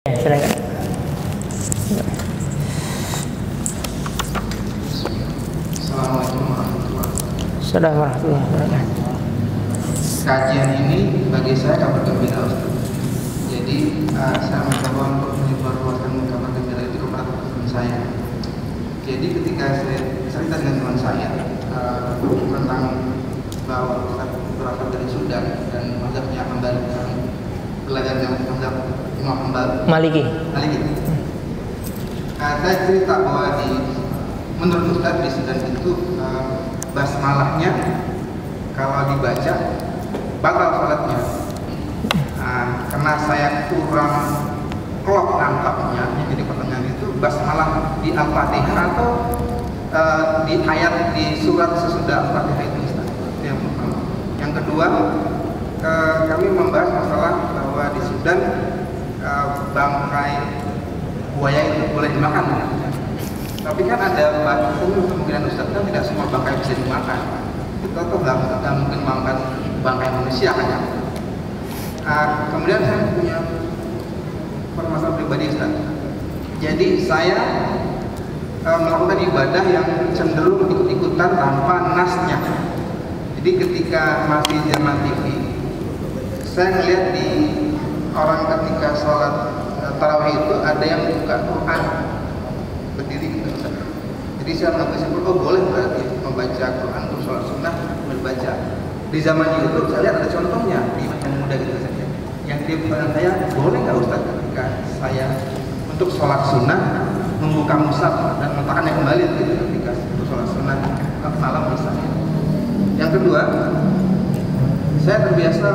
Silakan. Assalamualaikum warahmatullahi wabarakatuh. Kajian ini bagi saya kabar gembira, Ustaz. Jadi saya mencoba untuk menyebarluaskan kabar gembira itu kepada teman saya. Jadi ketika saya cerita dengan teman saya tentang bahwa Ustaz berasal dari Sudan dan mazhabnya Hambali, belajar dengan mazhab Imam Hambali Maliki. Saya cerita bahwa menurut Ustaz di Sudan itu basmalahnya kalau dibaca batal sholatnya. Karena saya kurang klop nangkapnya, jadi pertanyaan itu basmalah di Al-Fatihah atau di ayat di surat sesudah Al-Fatihah itu, Ustaz. Yang pertama. Yang kedua, kami membahas masalah bahwa di Sudan bangkai buaya itu boleh dimakan. Tapi kan ada kemungkinan Ustaz kan tidak semua bangkai bisa dimakan. Kita tuh nggak mungkin makan bangkai manusia kan ya. Kemudian saya punya permasalahan pribadi, Ustaz. Jadi saya melakukan ibadah yang cenderung ikut-ikutan tanpa nasnya. Jadi ketika masih zaman TV, saya melihat di orang ketika sholat tarawih itu ada yang buka Quran berdiri gitu. Jadi saya mengambil simpul, oh boleh berarti membaca Quran untuk sholat sunnah membaca. Di zaman YouTube saya lihat ada contohnya di yang muda gitu saja. Yang di depan saya boleh nggak Ustaz ketika saya untuk sholat sunnah membuka mushaf dan meletakkannya kembali gitu ketika untuk sholat sunnah malam misalnya. Yang kedua, saya terbiasa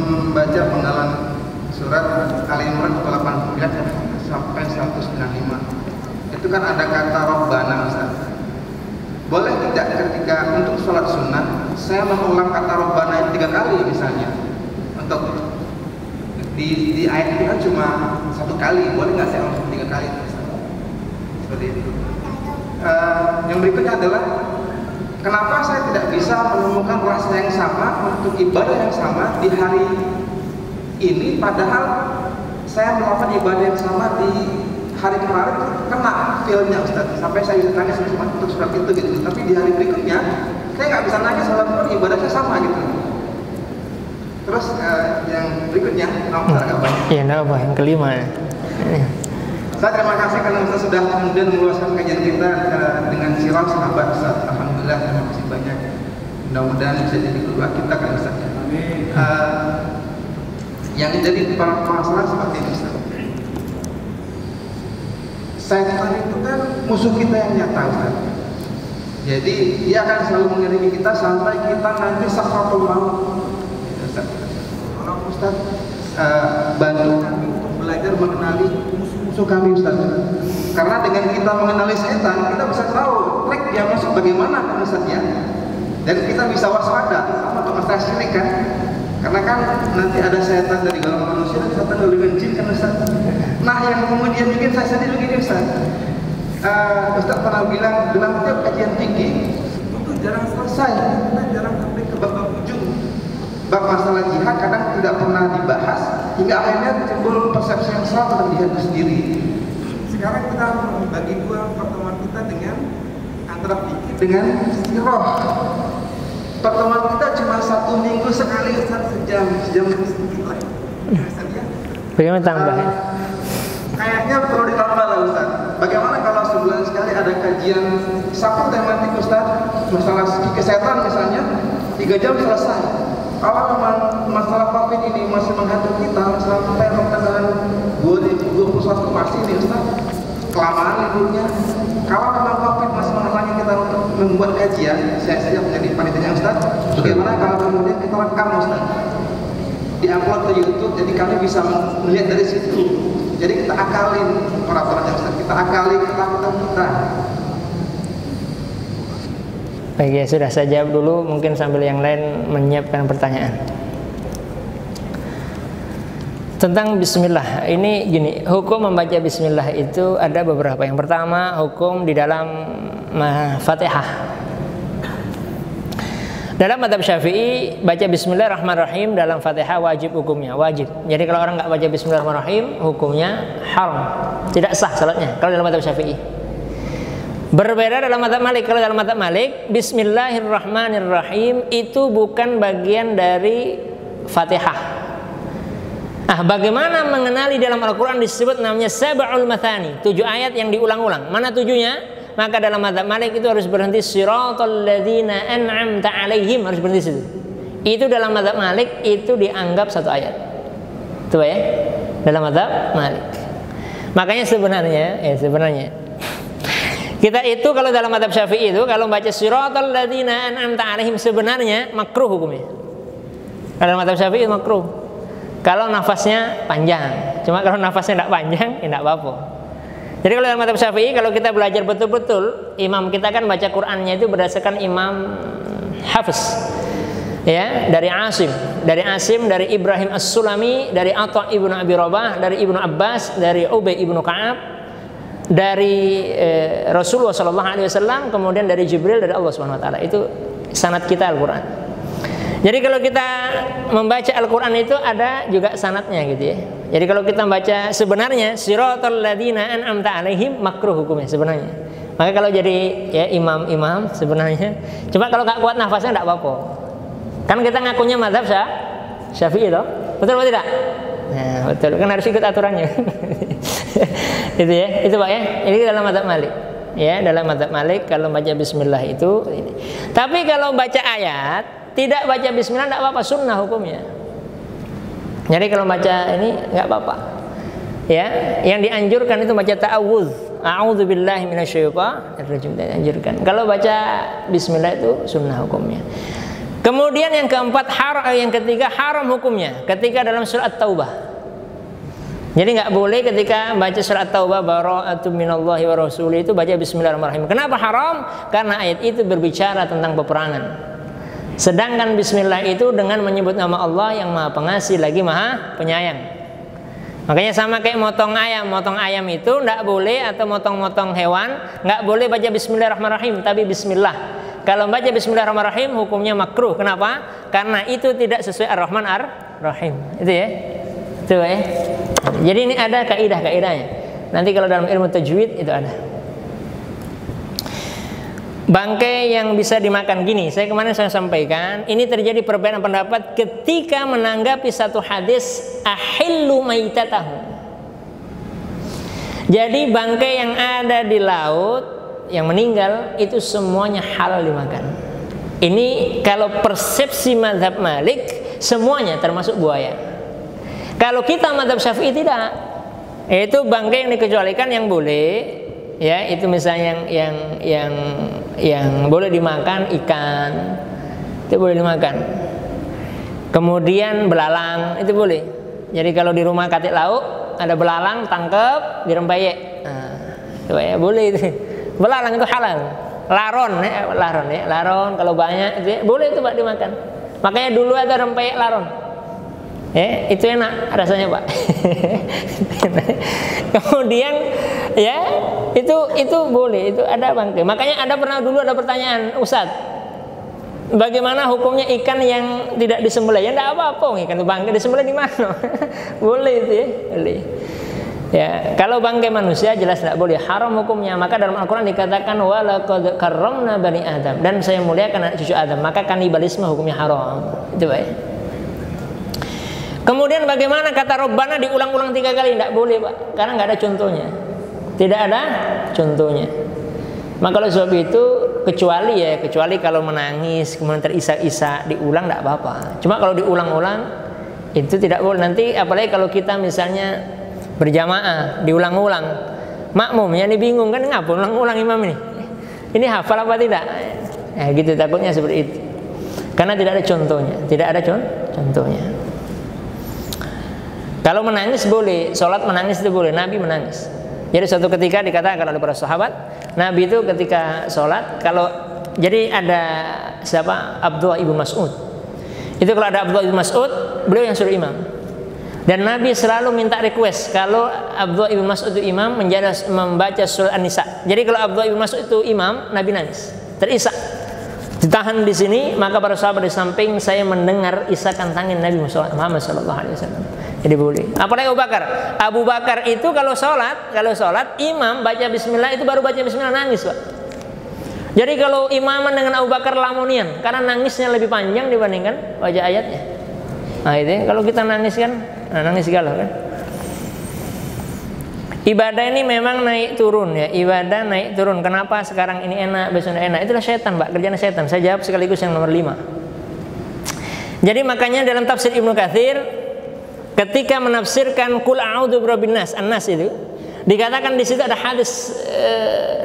membaca penggalan surat Al-Imran 89 sampai 195. Itu kan ada kata Rabbana, Ustaz. Boleh tidak ketika untuk sholat sunnah saya mengulang kata Rabbana 3 kali misalnya? Untuk di ayat itu kan cuma 1 kali, boleh nggak saya ulang 3 kali? Seperti itu. Yang berikutnya adalah kenapa saya tidak bisa menemukan rasa yang sama untuk ibadah yang sama di hari ini, padahal saya melakukan ibadah yang sama di hari kemarin kena feel-nya, Ustaz, sampai saya bisa nangis untuk surat itu gitu. Tapi di hari berikutnya saya nggak bisa nangis walaupun ibadahnya sama gitu. Terus yang berikutnya, agak banyak. Iya, apa yang kelima? Saya terima kasih karena Ustaz sudah kemudian meluaskan kajian kita dengan sirah sahabat, Ustaz. Alhamdulillah, terima kasih banyak. Mudah-mudahan bisa jadi guru kita kan, Ustaz. Amin. Yang jadi masalah seperti ini, Ustaz. Setan itu kan musuh kita yang nyata, Ustaz. Jadi dia akan selalu mengiringi kita sampai kita nanti sakratul maut. Tolong Ustaz bantu kami untuk belajar mengenali musuh kami, Ustaz. Karena dengan kita mengenali setan, kita bisa tahu trik dia masuk bagaimana kan, Ustaz ya. Dan kita bisa waspada sama untuk masalah syirik kan. Karena kan nanti ada setan dari golongan manusia dan setan dari golongan jin kan, Ustaz. Nah yang kemudian bikin saya sendiri begini, Ustaz. Ustaz pernah bilang dalam tiap kajian fikih itu jarang selesai, kita jarang sampai ke bab ujung. Bab masalah jihad kadang tidak pernah dibahas hingga akhirnya timbul persepsi yang salah tentang jihad itu sendiri. Sekarang kita membagi dua pertemuan kita dengan antara fikih dengan sirah. Pertemuan kita cuma 1 minggu sekali, Ustaz, sejam sedikit lah. Bagaimana tambahnya? Kayaknya perlu ditambah lah, Ustaz. Bagaimana kalau sebulan sekali ada kajian satu tematik, Ustaz, masalah kesehatan misalnya 3 jam selesai. Kalau memang masalah COVID ini masih menghantui kita sampai pertengahan 2021 masih nih, Ustaz, kelamaan liburnya. Kalau memang COVID masih menghalangi kita untuk membuat kajian, saya siap menjadi panitianya, Ustaz. Bagaimana kalau kemudian kita rekam, Ustaz, di-upload ke YouTube, jadi kami bisa melihat dari situ. Jadi kita akalin peraturannya, Ustaz. Kita akali ketakutan kita. Baik ya, sudah saya jawab dulu, mungkin sambil yang lain menyiapkan pertanyaan. Tentang bismillah, ini gini, hukum membaca bismillah itu ada beberapa. Yang pertama, hukum di dalam Fatihah. Dalam mazhab Syafi'i baca bismillahirrahmanirrahim dalam Fatihah wajib hukumnya, wajib. Jadi kalau orang nggak baca bismillahirrahmanirrahim hukumnya haram, tidak sah salatnya kalau dalam mazhab Syafi'i. Berbeda dalam mazhab Malik. Kalau dalam mazhab Malik bismillahirrahmanirrahim itu bukan bagian dari Fatihah. Bagaimana mengenali dalam Al-Quran disebut namanya sab'ul mathani, 7 ayat yang diulang-ulang. Mana 7-nya? Maka dalam mazhab Malik itu harus berhenti siratal ladzina an'amta alaihim, harus berhenti situ. Itu dalam mazhab Malik itu dianggap 1 ayat. Itu ya, dalam mazhab Malik. Makanya sebenarnya kita itu kalau dalam mazhab Syafi'i itu kalau baca siratal ladzina an'amta alaihim sebenarnya makruh hukumnya. Kalau dalam mazhab Syafi'i makruh. Kalau nafasnya panjang. Cuma kalau nafasnya tidak panjang, ya tidak apa-apa. Jadi kalau dalam mazhab Syafi'i kalau kita belajar betul-betul, imam kita kan baca Qur'annya itu berdasarkan imam Hafiz. Ya, dari Asim, dari Ibrahim As-Sulami, dari Atha ibnu Abi Rabah, dari Ibnu Abbas, dari Ubay ibnu Ka'ab, dari Rasulullah SAW, kemudian dari Jibril, dari Allah Subhanahu Wa Taala. Itu sanad kita Al-Quran. Jadi kalau kita membaca Al-Quran itu ada juga sanadnya gitu ya. Jadi kalau kita baca sebenarnya siratal ladzina an'amta alaihim makruh hukumnya sebenarnya. Maka kalau jadi ya imam sebenarnya, cuma kalau nggak kuat nafasnya tidak apa-apa. Kan kita ngakunya mazhab Syafi'i loh. Betul atau tidak? Nah, betul. Kan harus ikut aturannya. Itu ya. Itu Pak ya. Ini dalam mazhab Malik. Ya, dalam mazhab Malik kalau baca bismillah itu ini. Tapi kalau baca ayat tidak baca bismillah tidak apa-apa, sunnah hukumnya. Jadi kalau baca ini nggak apa-apa. Ya, yang dianjurkan itu baca ta'awudz. A'udzubillahi minasyaitonirrajim, dianjurkan. Kalau baca bismillah itu sunnah hukumnya. Kemudian yang keempat yang ketiga haram hukumnya ketika dalam surat Taubah. Jadi nggak boleh ketika baca surat Taubah bara'atum minallahi wa rasulih itu baca bismillahirrahmanirrahim. Kenapa haram? Karena ayat itu berbicara tentang peperangan. Sedangkan bismillah itu dengan menyebut nama Allah yang Maha Pengasih lagi Maha Penyayang. Makanya sama kayak motong ayam itu tidak boleh, atau motong-motong hewan nggak boleh baca bismillahirrahmanirrahim, tapi bismillah. Kalau baca bismillahirrahmanirrahim hukumnya makruh. Kenapa? Karena itu tidak sesuai ar-Rahman ar-Rahim. Itu ya. Itu ya. Jadi ini ada kaidah-kaidahnya. Nanti kalau dalam ilmu tajwid itu ada. Bangkai yang bisa dimakan gini, saya kemarin sampaikan, ini terjadi perbedaan pendapat ketika menanggapi satu hadis ahillu maitatahu. Jadi bangkai yang ada di laut yang meninggal itu semuanya halal dimakan. Ini kalau persepsi mazhab Malik semuanya termasuk buaya. Kalau kita mazhab Syafi'i tidak, yaitu bangkai yang dikecualikan yang boleh. Ya, itu misalnya yang boleh dimakan ikan, itu boleh dimakan. Kemudian belalang itu boleh. Jadi kalau di rumah katik lauk ada belalang, tangkep, dirempeyek. Nah, ya boleh itu. Belalang itu halal. Laron kalau banyak itu ya, boleh itu Pak dimakan. Makanya dulu ada rempeyek laron. Itu enak rasanya Pak. Kemudian ya itu boleh, itu ada bangkai. Makanya dulu ada pertanyaan, Ustaz, bagaimana hukumnya ikan yang tidak disembelih? Ya tidak apa-apa, ikan itu bangkai disembelih di mana? Boleh itu ya, boleh. Ya, kalau bangkai manusia jelas tidak boleh, haram hukumnya. Maka dalam Al-Quran dikatakan walaqad karramna bani Adam, dan saya muliakan anak cucu Adam. Maka kanibalisme hukumnya haram. Itu Pak. Kemudian bagaimana kata Rabbana diulang-ulang 3 kali? Tidak boleh Pak, karena nggak ada contohnya. Tidak ada contohnya. Maka oleh sebab itu kecuali kalau menangis kemudian terisak-isak diulang tidak apa-apa. Cuma kalau diulang-ulang itu tidak boleh. Nanti apalagi kalau kita misalnya berjamaah diulang-ulang, makmum yang bingung kan, ngapa ulang-ulang imam ini? Ini hafal apa tidak? Gitu takutnya seperti itu. Karena tidak ada contohnya. Kalau menangis boleh, sholat menangis itu boleh, Nabi menangis. Jadi suatu ketika dikatakan oleh para sahabat, Nabi itu ketika sholat, jadi ada siapa? Abdullah ibn Mas'ud. Itu kalau ada Abdullah ibn Mas'ud, beliau yang suruh imam. Dan Nabi selalu minta request kalau Abdullah ibn Mas'ud itu imam membaca surah An-Nisa. Jadi kalau Abdullah ibn Mas'ud itu imam, Nabi nangis, terisak. ditahan di sini, maka para sahabat di samping saya mendengar isakan tangis Nabi Muhammad SAW. Jadi boleh. Apalagi Abu Bakar. Abu Bakar itu kalau sholat imam baca Bismillah itu baru baca Bismillah nangis, Pak. Jadi kalau imaman dengan Abu Bakar lamunian, karena nangisnya lebih panjang dibandingkan baca ayatnya. Nah itu kalau kita nangis kan, nangis segala kan. Ibadah ini memang naik turun ya, ibadah naik turun. Kenapa sekarang ini enak, besok enak? Itulah setan, Pak, kerjaan setan. Saya jawab sekaligus yang nomor 5. Jadi makanya dalam tafsir Ibnu Katsir ketika menafsirkan Qul a'udzu birabbin nas, an-nas itu dikatakan di situ ada hadis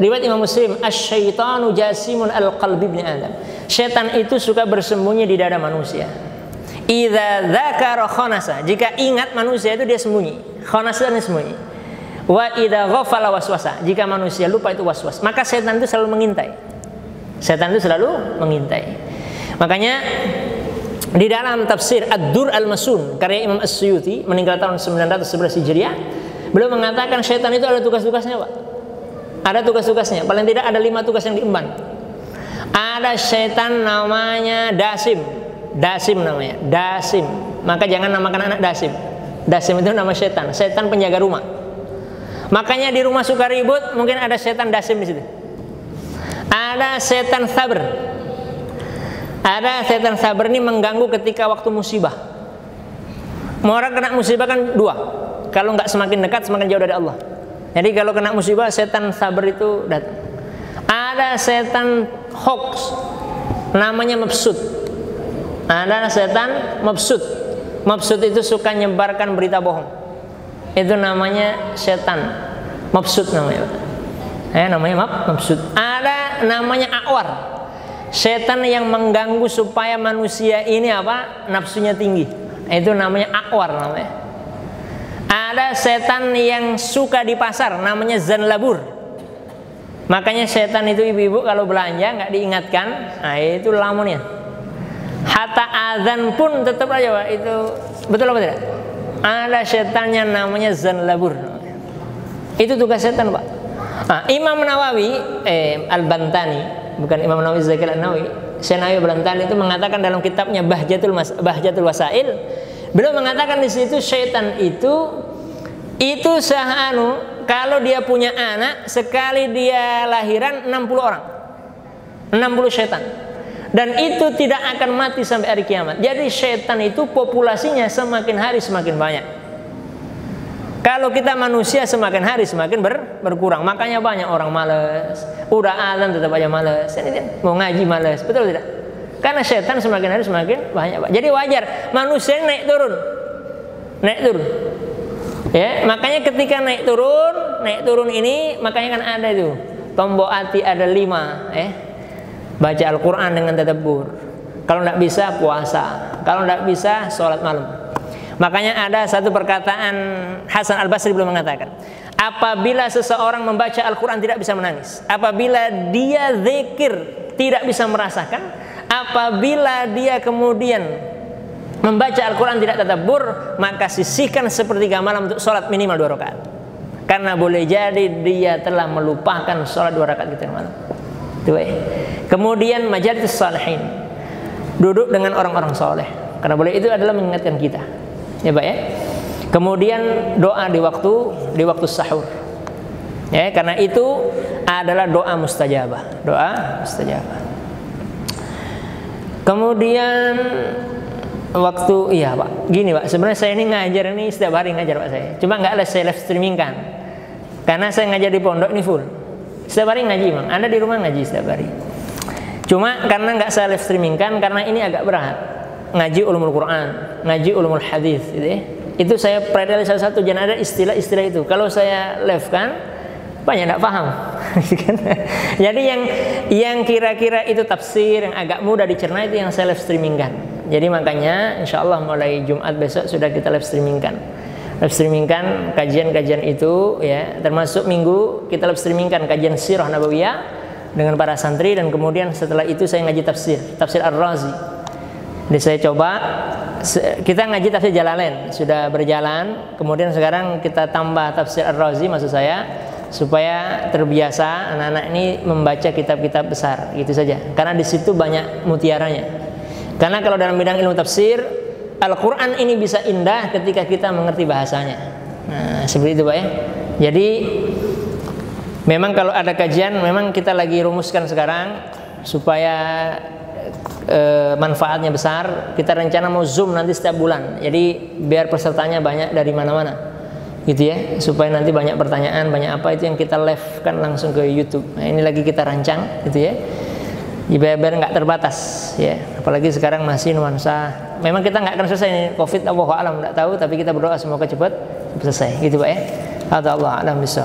riwayat Imam Muslim, asy-syaitanu jasimun al-qalbi ibni Adam. Setan itu suka bersembunyi di dada manusia. Idza dzakara khanasa, jika ingat manusia itu dia sembunyi. Khanasa itu sembunyi. Wa idza ghafala waswasa, jika manusia lupa itu waswas. Maka setan itu selalu mengintai. Setan itu selalu mengintai. Makanya di dalam tafsir Ad-Dur Al-Masun karya Imam As-Suyuti meninggal tahun 911 Hijriah, beliau mengatakan setan itu ada tugas-tugasnya, Pak. Ada tugas-tugasnya. Paling tidak ada 5 tugas yang diemban. Ada setan namanya Dasim. Dasim namanya. Dasim. Maka jangan namakan anak Dasim. Dasim itu nama setan. Setan penjaga rumah. Makanya di rumah suka ribut, mungkin ada setan Dasim di situ. Ada setan Sabr. Ada setan Sabr ini mengganggu ketika waktu musibah. Orang kena musibah kan 2. Kalau nggak semakin dekat, semakin jauh dari Allah. Jadi kalau kena musibah, setan Sabr itu datang. Ada setan hoax, namanya Mabsut. Ada setan Mabsut. Mabsut itu suka nyebarkan berita bohong. Itu namanya setan Mabsut namanya. Namanya Mabsut. Ada namanya A'war. Setan yang mengganggu supaya manusia ini nafsunya tinggi. Itu namanya A'war namanya. Ada setan yang suka di pasar, namanya Zanlabur. Makanya setan itu ibu-ibu kalau belanja nggak diingatkan, nah itu lamunnya. Hatta azan pun tetap aja, Pak. Itu betul apa tidak? Ada setannya namanya Zanlabur. Itu tugas setan, Pak. Nah, Imam Nawawi Al-Bantani, bukan Imam Nawawi Zakir An-Nawawi, Syekh Al-Bantani itu mengatakan dalam kitabnya Bahjatul Wasail, beliau mengatakan di situ setan itu kalau dia punya anak, sekali dia lahiran 60 orang. 60 setan. Dan itu tidak akan mati sampai hari kiamat. Jadi setan itu populasinya semakin hari semakin banyak. Kalau kita manusia semakin hari semakin berkurang. Makanya banyak orang malas. Udah azan tetap aja malas. Mau ngaji malas. Betul tidak? Karena setan semakin hari semakin banyak. Jadi wajar manusia naik turun. Naik turun. Ya, makanya ketika naik turun ini makanya kan ada itu tombol hati ada 5. Baca Al-Quran dengan tadabbur. Kalau tidak bisa puasa. Kalau tidak bisa sholat malam. Makanya ada satu perkataan Hasan Al-Basri belum mengatakan, apabila seseorang membaca Al-Quran tidak bisa menangis, apabila dia zikir tidak bisa merasakan, apabila dia kemudian membaca Al-Quran tidak tadabbur, maka sisihkan sepertiga malam untuk sholat minimal 2 rakaat. Karena boleh jadi dia telah melupakan sholat 2 rakaat kita malam. Kemudian majalis salihin, duduk dengan orang-orang soleh, karena boleh itu adalah mengingatkan kita, ya Pak ya. Kemudian doa di waktu sahur, ya, karena itu adalah doa mustajabah, Kemudian waktu Pak, gini Pak, sebenarnya saya ini ngajar ini setiap hari ngajar Pak saya, cuma nggak saya live streamingkan, karena saya ngajar di pondok ini full. Setiap hari ngaji, Bang. Anda di rumah ngaji setiap hari. Cuma karena nggak saya live streamingkan, karena ini agak berat. Ngaji ulumul Quran, ngaji ulumul hadis, gitu ya. Itu saya pelajari salah satu, jangan ada istilah-istilah itu. Kalau saya live kan, banyak nggak paham. Jadi yang kira-kira itu tafsir yang agak mudah dicerna itu yang saya live streamingkan. Jadi makanya, insya Allah mulai Jumat besok sudah kita live streamingkan kajian-kajian itu, ya, termasuk minggu kita live streamingkan kajian Sirah Nabawiyah dengan para santri, dan kemudian setelah itu saya ngaji tafsir Ar-Razi. Jadi saya coba, kita ngaji tafsir Jalalain sudah berjalan, kemudian sekarang kita tambah tafsir Ar-Razi, maksud saya supaya terbiasa anak-anak ini membaca kitab-kitab besar, gitu saja. Karena di situ banyak mutiaranya. Karena kalau dalam bidang ilmu tafsir, Al-Quran ini bisa indah ketika kita mengerti bahasanya. Nah, seperti itu Pak ya. Jadi memang kalau ada kajian, memang kita lagi rumuskan sekarang supaya manfaatnya besar. Kita rencana mau Zoom nanti setiap bulan. Jadi biar pesertanya banyak dari mana-mana, gitu ya. Supaya nanti banyak pertanyaan, banyak apa itu yang kita live kan langsung ke YouTube. Nah, ini lagi kita rancang, gitu ya. Biar nggak terbatas, ya. Apalagi sekarang masih nuansa. Memang kita nggak akan selesai ini COVID, Allahu a'lam, nggak tahu. Tapi kita berdoa semoga cepat selesai, gitu Pak ya. Allah a'lam bisa.